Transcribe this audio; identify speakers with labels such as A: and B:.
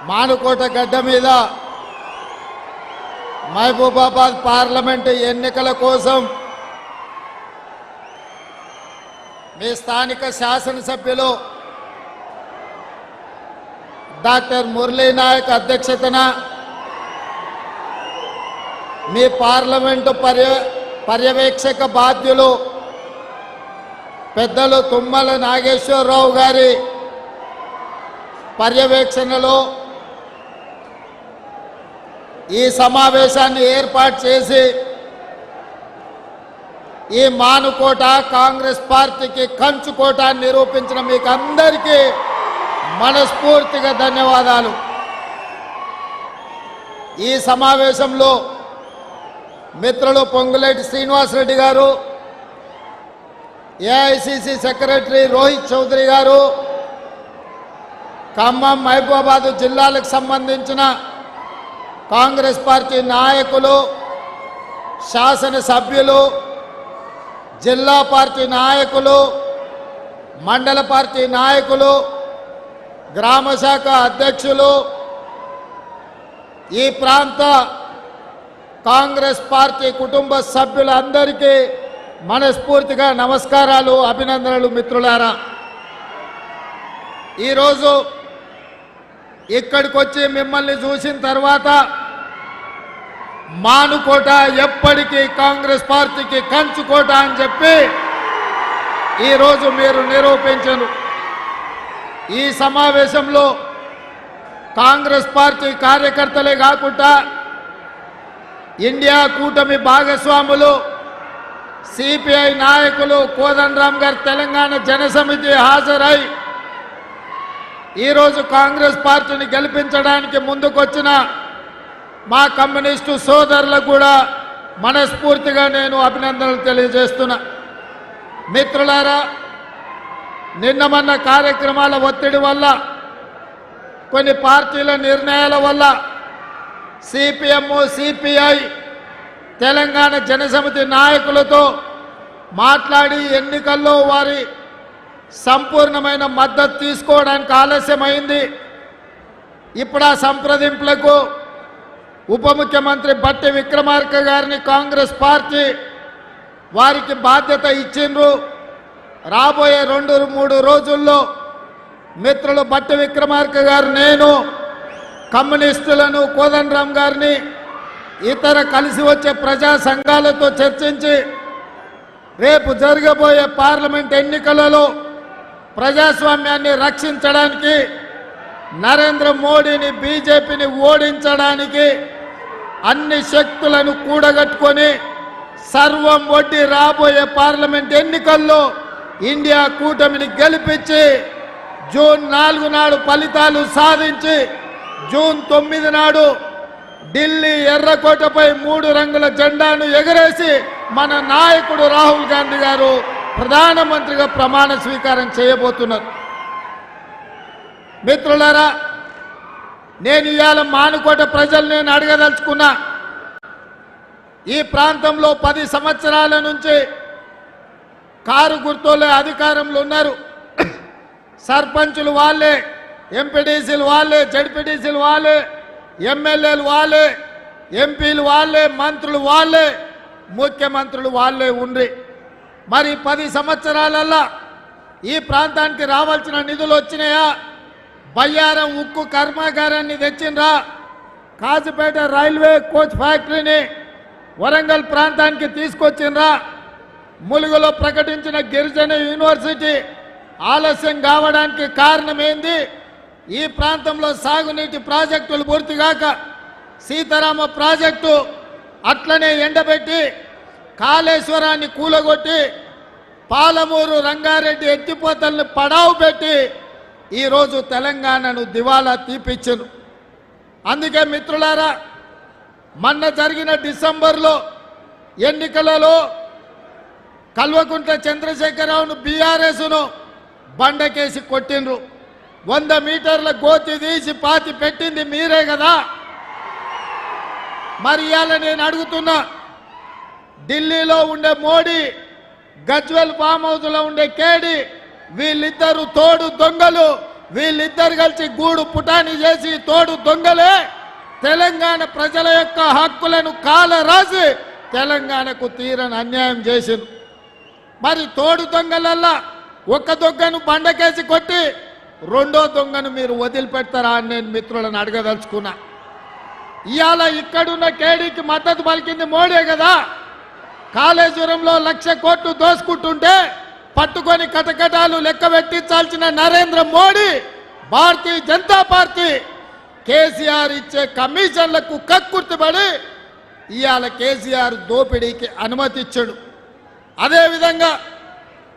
A: మానుకోట గడ్డ మీద మహబూబాబాద్ పార్లమెంటు ఎన్నికల కోసం మీ స్థానిక శాసనసభ్యులు డాక్టర్ మురళీ నాయక్ అధ్యక్షతన మీ పార్లమెంటు పర్యవేక్షక బాధ్యులు పెద్దలు తుమ్మల నాగేశ్వరరావు గారి పర్యవేక్షణలో ఈ సమావేశాన్ని ఏర్పాటు చేసి ఈ మానుకోట కాంగ్రెస్ పార్టీకి కంచుకోట నిరూపించిన మీకు అందరికీ మనస్ఫూర్తిగా ధన్యవాదాలు. ఈ సమావేశంలో మిత్రులు పొంగులేటి శ్రీనివాసరెడ్డి గారు, ఏఐసిసి సెక్రటరీ రోహిత్ చౌదరి గారు, ఖమ్మం మహబూబాబాద్ జిల్లాలకు సంబంధించిన కాంగ్రెస్ పార్టీ నాయకులు, శాసనసభ్యులు, జిల్లా పార్టీ నాయకులు, మండల పార్టీ నాయకులు, గ్రామ శాఖ అధ్యక్షులు, ఈ ప్రాంత కాంగ్రెస్ పార్టీ కుటుంబ సభ్యులందరికీ మనస్ఫూర్తిగా నమస్కారాలు, అభినందనలు. మిత్రులారా, ఈరోజు ఇక్కడికి వచ్చి మిమ్మల్ని చూసిన తర్వాత మానుకోట ఎప్పటికీ కాంగ్రెస్ పార్టీకి కంచుకోట అని చెప్పి ఈరోజు మీరు నిరూపించను. ఈ సమావేశంలో కాంగ్రెస్ పార్టీ కార్యకర్తలే కాకుండా ఇండియా కూటమి భాగస్వాములు, సిపిఐ నాయకులు, కోదండరామ్ గారు తెలంగాణ జనసమితి హాజరై ఈరోజు కాంగ్రెస్ పార్టీని గెలిపించడానికి ముందుకొచ్చిన మా కమ్యూనిస్టు సోదరులకు కూడా మనస్ఫూర్తిగా నేను అభినందనలు తెలియజేస్తున్నా. మిత్రులారా, నిన్న మొన్న కార్యక్రమాల ఒత్తిడి వల్ల, కొన్ని పార్టీల నిర్ణయాల వల్ల సిపిఎం, సిపిఐ, తెలంగాణ జనసమితి నాయకులతో మాట్లాడి ఎన్నికల్లో వారి సంపూర్ణమైన మద్దతు తీసుకోవడానికి ఆలస్యమైంది. ఇప్పుడు ఆ సంప్రదింపులకు ఉప ముఖ్యమంత్రి బట్టి విక్రమార్క గారిని కాంగ్రెస్ పార్టీ వారికి బాధ్యత ఇచ్చిండ్రు. రాబోయే 2-3 రోజుల్లో మిత్రులు బట్టి విక్రమార్క గారు, నేను, కమ్యూనిస్టులను, కోదండరామ్ గారిని, ఇతర కలిసి వచ్చే ప్రజా సంఘాలతో చర్చించి రేపు జరగబోయే పార్లమెంట్ ఎన్నికలలో ప్రజాస్వామ్యాన్ని రక్షించడానికి, నరేంద్ర మోడీని, బీజేపీని ఓడించడానికి అన్ని శక్తులను కూడగట్టుకొని సర్వం ఒడ్డి రాబోయే పార్లమెంట్ ఎన్నికల్లో ఇండియా కూటమిని గెలిపించి జూన్ 4 నాడు ఫలితాలు సాధించి జూన్ 9 నాడు ఢిల్లీ ఎర్రకోటపై 3 రంగుల జెండాను ఎగరేసి మన నాయకుడు రాహుల్ గాంధీ గారు ప్రధానమంత్రిగా ప్రమాణ స్వీకారం చేయబోతున్నారు. మిత్రులారా, నేను ఇవాళ మానుకోట ప్రజలు నేను అడగదలుచుకున్నా. ఈ ప్రాంతంలో 10 సంవత్సరాల నుంచి కారు గుర్తులే అధికారంలో ఉన్నారు. సర్పంచులు వాళ్ళే, ఎంపీటీసీలు వాళ్ళే, జడ్పీటీసీలు వాళ్ళే, ఎమ్మెల్యేలు వాళ్ళే, ఎంపీలు వాళ్ళే, మంత్రులు వాళ్ళే, ముఖ్యమంత్రులు వాళ్ళే ఉండ్రి. మరి 10 సంవత్సరాలల్లా ఈ ప్రాంతానికి రావాల్సిన నిధులు వచ్చినాయా? బయ్యారం ఉక్కు కర్మాగారాన్ని తెచ్చిండ్రా? కాజుపేట రైల్వే కోచ్ ఫ్యాక్టరీని వరంగల్ ప్రాంతానికి తీసుకొచ్చిండ్రా? ములుగులో ప్రకటించిన గిరిజన యూనివర్సిటీ ఆలస్యం కావడానికి కారణం ఏంది? ఈ ప్రాంతంలో సాగునీటి ప్రాజెక్టులు పూర్తిగాక సీతారామ ప్రాజెక్టు అట్లనే ఎండబెట్టి, కాళేశ్వరాన్ని కూలగొట్టి, పాలమూరు రంగారెడ్డి ఎత్తిపోతల్ని పడావు పెట్టి ఈరోజు తెలంగాణను దివాలా తీపిచ్చారు. అందుకే మిత్రులారా, మొన్న జరిగిన డిసెంబర్లో ఎన్నికలలో కల్వకుంట్ల చంద్రశేఖరరావును, బీఆర్ఎస్ను బండకేసి కొట్టిండ్రు. 100 మీటర్ల గోతి తీసి పాతి పెట్టింది మీరే కదా. మరి ఇవాళ నేను అడుగుతున్నా, ఢిల్లీలో ఉండే మోడీ, గజ్వెల్ ఫామ్ హౌస్లో ఉండే కేడి, వీళ్ళిద్దరు తోడు దొంగలు వీళ్ళిద్దరు కలిసి గూడు పుటాని చేసి తోడు దొంగలే తెలంగాణ ప్రజల యొక్క హక్కులను కాలరాసి తెలంగాణకు తీరని అన్యాయం చేసింది. మరి తోడు దొంగలల్లా ఒక దొంగను బండకేసి కొట్టి రెండో దొంగను మీరు వదిలిపెడతారా అని నేను మిత్రులను అడగదలుచుకున్నా. ఇవాళ ఇక్కడున్న కేడీకి మద్దతు పలికింది మోడీ కదా. కాళేశ్వరంలో 1,00,000 కోట్లు దోసుకుంటుంటే పట్టుకొని కటకటాలు లెక్క పెట్టించాల్సిన నరేంద్ర మోడీ భారతీయ జనతా పార్టీ కేసీఆర్ ఇచ్చే కమిషన్లకు కక్కుర్తిపడి ఇవాళ కేసీఆర్ దోపిడీకి అనుమతి ఇచ్చాడు. అదేవిధంగా